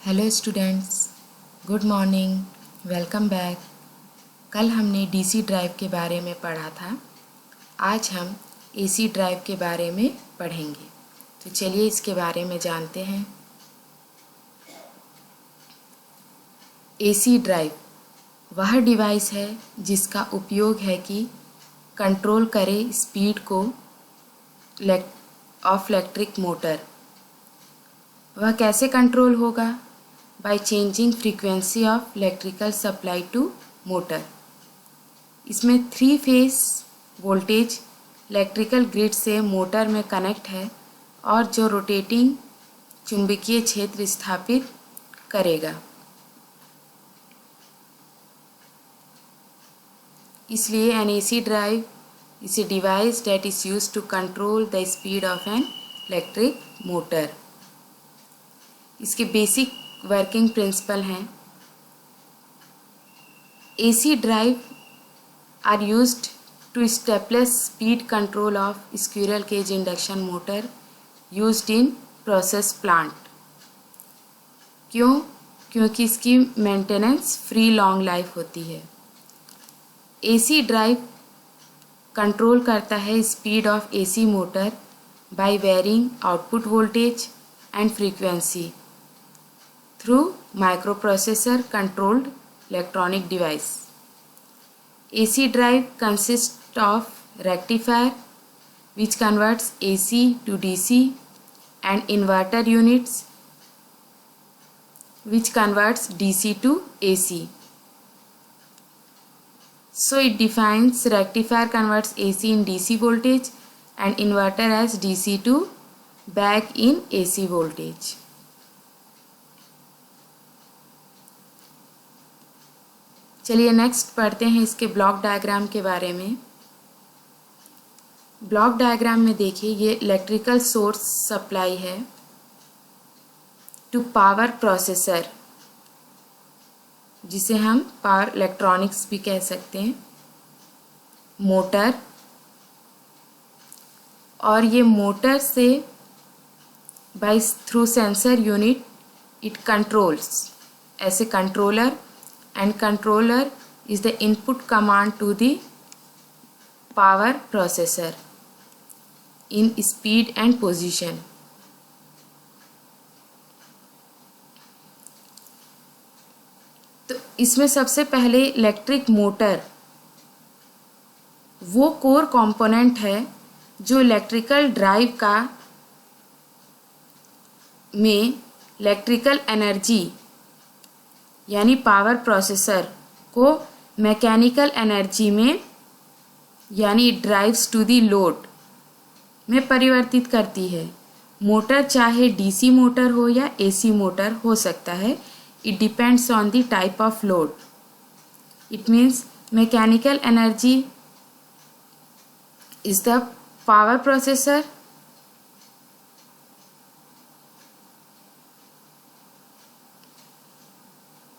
Hello students, good morning, welcome back. कल हमने DC drive के बारे में पढ़ा था। आज हम एसी ड्राइव के बारे में पढ़ेंगे। तो चलिए इसके बारे में जानते हैं। एसी ड्राइव वह डिवाइस है जिसका उपयोग है कि कंट्रोल करे स्पीड को ऑफ इलेक्ट्रिक मोटर। वह कैसे कंट्रोल होगा? By changing frequency of electrical supply to motor. इसमें 3 फेज वोल्टेज इलेक्ट्रिकल ग्रिड से मोटर में कनेक्ट है और जो रोटेटिंग चुंबकीय क्षेत्र स्थापित करेगा। इसलिए an AC drive is a device that is used to control the speed of an electric motor. इसके बेसिक वर्किंग प्रिंसिपल हैं। AC drive are used to establish speed control of squirrel cage induction motor used in process plant. क्योंकि इसकी maintenance free long life होती है। AC drive control करता है speed of AC motor by varying output voltage and frequency through microprocessor controlled electronic device. AC drive consist of rectifier which converts AC to DC and inverter units which converts DC to AC. So it defines rectifier converts AC in DC voltage and inverter as DC to back in AC voltage. चलिए next पढ़ते हैं इसके block diagram के बारे में। Block diagram में देखिए, ये इलेक्ट्रिकल सोर्स सप्लाई है टू पावर प्रोसेसर, जिसे हम पावर इलेक्ट्रॉनिक्स भी कह सकते हैं, मोटर। और ये मोटर से by through sensor unit it controls as a controller, and controller is the input command to the power processor in speed and position. तो इसमें सबसे पहले इलेक्ट्रिक मोटर वो कोर कंपोनेंट है जो इलेक्ट्रिकल ड्राइव का में इलेक्ट्रिकल एनर्जी यानी पावर प्रोसेसर को मैकेनिकल एनर्जी में यानी ड्राइव्स टू दी लोड में परिवर्तित करती है। मोटर चाहे डीसी मोटर हो या एसी मोटर हो सकता है। It depends on the type of load. It means mechanical energy is the power processor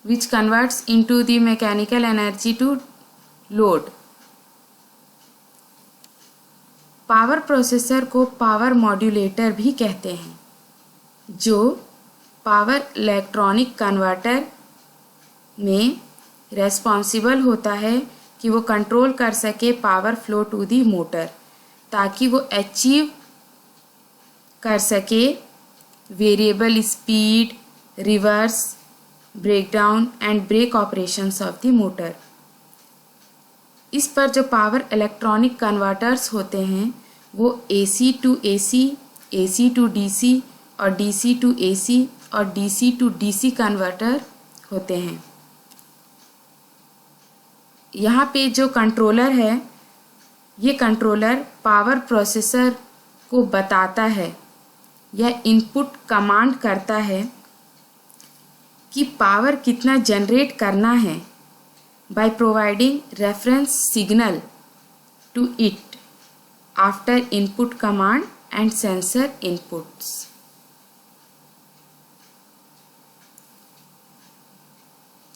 which converts into the mechanical energy to load. Power processor को पावर मॉड्यूलेटर भी कहते हैं, जो पावर इलेक्ट्रॉनिक कन्वर्टर में responsible होता है कि वो कंट्रोल कर सके power flow to the motor, ताकि वो अचीव कर सके variable speed, reverse, breakdown and brake operations of the motor. इस पर जो पावर इलेक्ट्रॉनिक कन्वर्टर्स होते हैं वो AC to AC, AC to DC और DC टू AC और DC टू DC कन्वर्टर होते हैं। यहाँ पे जो कंट्रोलर है, ये कंट्रोलर पावर प्रोसेसर को बताता है या इनपुट कमांड करता है कि पावर कितना जनरेट करना है by providing reference signal to it after input command and sensor inputs.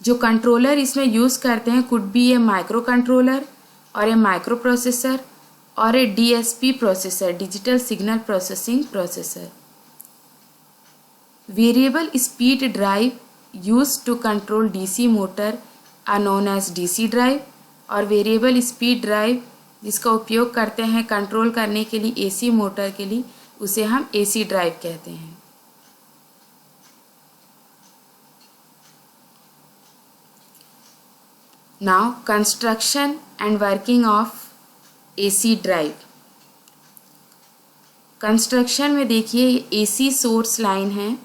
जो कंट्रोलर इसमें यूज करते हैं could be a micro controller or a micro processor or a DSP processor, digital signal processing processor. Variable speed drive use to control DC motor are known as DC drive, और variable speed drive जिसका उपयोग करते हैं control करने के लिए AC motor के लिए, उसे हम एसी ड्राइव कहते हैं। Now construction and working of AC drive. Construction में देखिए एसी सोर्स लाइन है,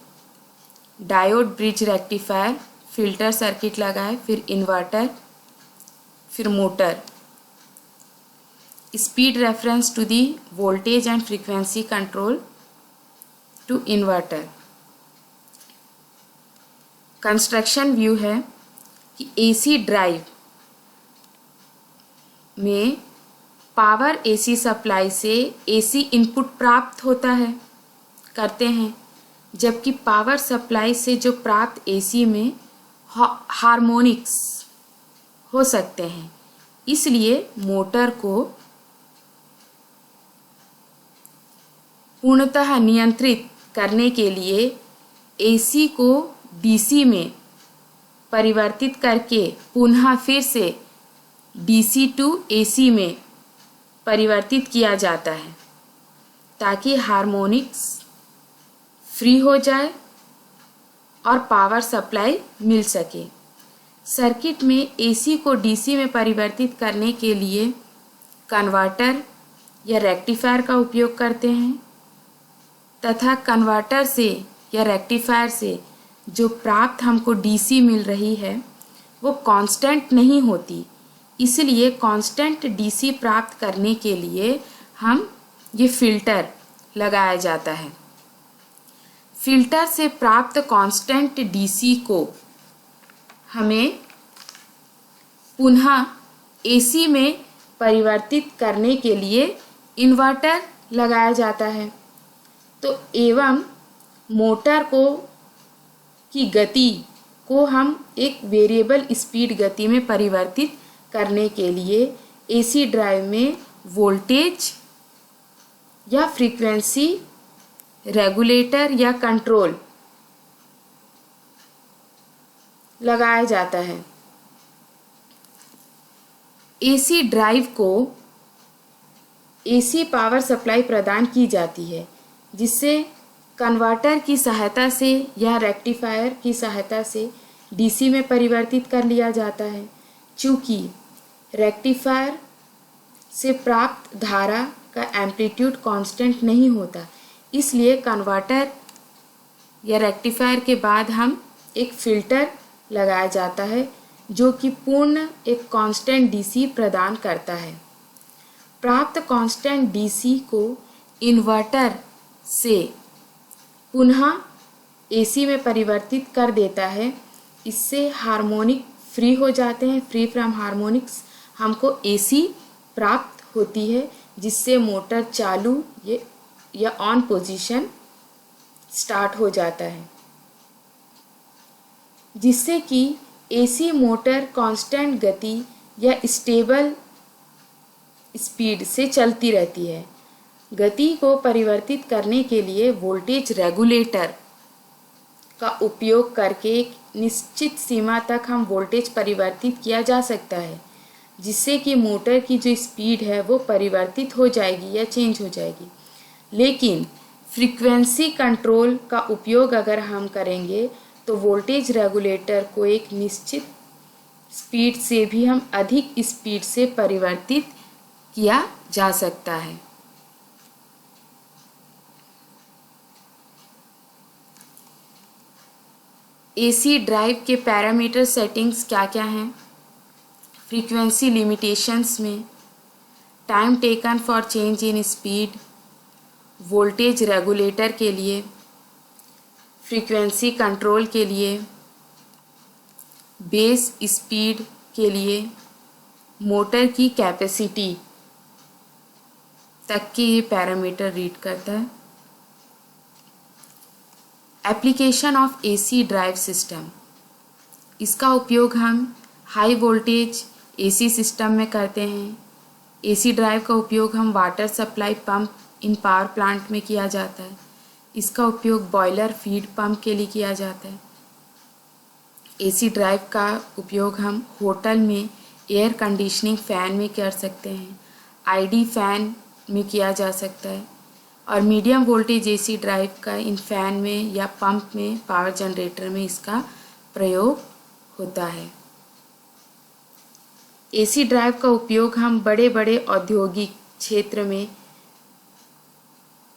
diode bridge rectifier, filter circuit लगा है, फिर इन्वर्टर, फिर motor, speed reference to the voltage and frequency control to inverter. Construction view है कि एसी ड्राइव में पावर एसी सप्लाई से एसी इनपुट प्राप्त होता है करते हैं, जबकि पावर सप्लाई से जो प्राप्त एसी में हार्मोनिक्स हो सकते हैं। इसलिए मोटर को पूर्णतः नियंत्रित करने के लिए एसी को डीसी में परिवर्तित करके पुनः फिर से डीसी टू एसी में परिवर्तित किया जाता है ताकि हार्मोनिक्स फ्री हो जाए और पावर सप्लाई मिल सके। सर्किट में एसी को डीसी में परिवर्तित करने के लिए कन्वर्टर या रेक्टिफायर का उपयोग करते हैं, तथा कन्वर्टर से या रेक्टिफायर से जो प्राप्त हमको डीसी मिल रही है वो कांस्टेंट नहीं होती। इसलिए कांस्टेंट डीसी प्राप्त करने के लिए हम ये फिल्टर लगाया जाता है। फिल्टर से प्राप्त कांस्टेंट डीसी को हमें पुनः एसी में परिवर्तित करने के लिए इन्वर्टर लगाया जाता है। तो एवं मोटर की गति को हम एक वेरिएबल स्पीड गति में परिवर्तित करने के लिए एसी ड्राइव में वोल्टेज या फ्रीक्वेंसी रेगुलेटर या कंट्रोल लगाया जाता है। एसी ड्राइव को एसी पावर सप्लाई प्रदान की जाती है, जिससे कन्वर्टर की सहायता से या रेक्टिफायर की सहायता से डीसी में परिवर्तित कर लिया जाता है। चूँकि रेक्टिफायर से प्राप्त धारा का एम्पलीट्यूड कांस्टेंट नहीं होता, इसलिए कन्वर्टर या रेक्टिफायर के बाद हम एक फ़िल्टर लगाया जाता है जो कि पूर्ण एक कांस्टेंट डीसी प्रदान करता है। प्राप्त कांस्टेंट डीसी को इन्वर्टर से पुनः एसी में परिवर्तित कर देता है। इससे हार्मोनिक फ्री हो जाते हैं, फ्री फ्रॉम हार्मोनिक्स हमको एसी प्राप्त होती है, जिससे मोटर चालू या ऑन पोजीशन स्टार्ट हो जाता है, जिससे कि एसी मोटर कांस्टेंट गति या स्टेबल स्पीड से चलती रहती है। गति को परिवर्तित करने के लिए वोल्टेज रेगुलेटर का उपयोग करके एक निश्चित सीमा तक हम वोल्टेज परिवर्तित किया जा सकता है, जिससे कि मोटर की जो स्पीड है वो परिवर्तित हो जाएगी या चेंज हो जाएगी। लेकिन फ्रीक्वेंसी कंट्रोल का उपयोग अगर हम करेंगे तो वोल्टेज रेगुलेटर को एक निश्चित स्पीड से भी हम अधिक स्पीड से परिवर्तित किया जा सकता है। एसी ड्राइव के पैरामीटर सेटिंग्स क्या क्या हैं? फ्रीक्वेंसी लिमिटेशंस में time taken for change in speed, voltage regulator के लिए, फ्रीक्वेंसी कंट्रोल के लिए, बेस स्पीड के लिए, मोटर की कैपेसिटी तक के ये पैरामीटर रीड करता है। Application of AC drive system, इसका उपयोग हम हाई वोल्टेज एसी सिस्टम में करते हैं। एसी ड्राइव का उपयोग हम water supply pump in power plant में किया जाता है। इसका उपयोग बॉयलर फीड पंप के लिए किया जाता है। एसी ड्राइव का उपयोग हम होटल में एयर कंडीशनिंग फ़ैन में कर सकते हैं, आईडी फ़ैन में किया जा सकता है और मीडियम वोल्टेज एसी ड्राइव का इन फ़ैन में या पंप में, पावर जनरेटर में इसका प्रयोग होता है। एसी ड्राइव का उपयोग हम बड़े बड़े औद्योगिक क्षेत्र में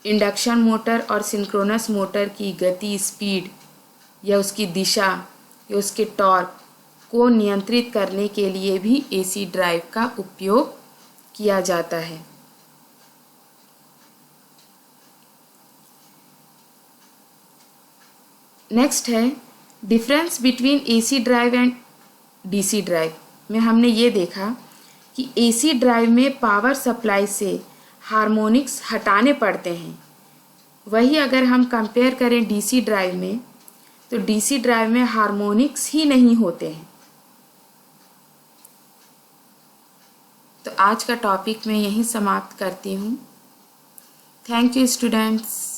इंडक्शन मोटर और सिंक्रोनस मोटर की गति, स्पीड या उसकी दिशा या उसके टॉर्क को नियंत्रित करने के लिए भी एसी ड्राइव का उपयोग किया जाता है। नेक्स्ट है difference between AC drive and DC drive में हमने ये देखा कि एसी ड्राइव में पावर सप्लाई से हार्मोनिक्स हटाने पड़ते हैं। वही अगर हम कंपेयर करें डीसी ड्राइव में, तो डीसी ड्राइव में हार्मोनिक्स ही नहीं होते हैं। तो आज का टॉपिक मैं यहीं समाप्त करती हूँ। Thank you students.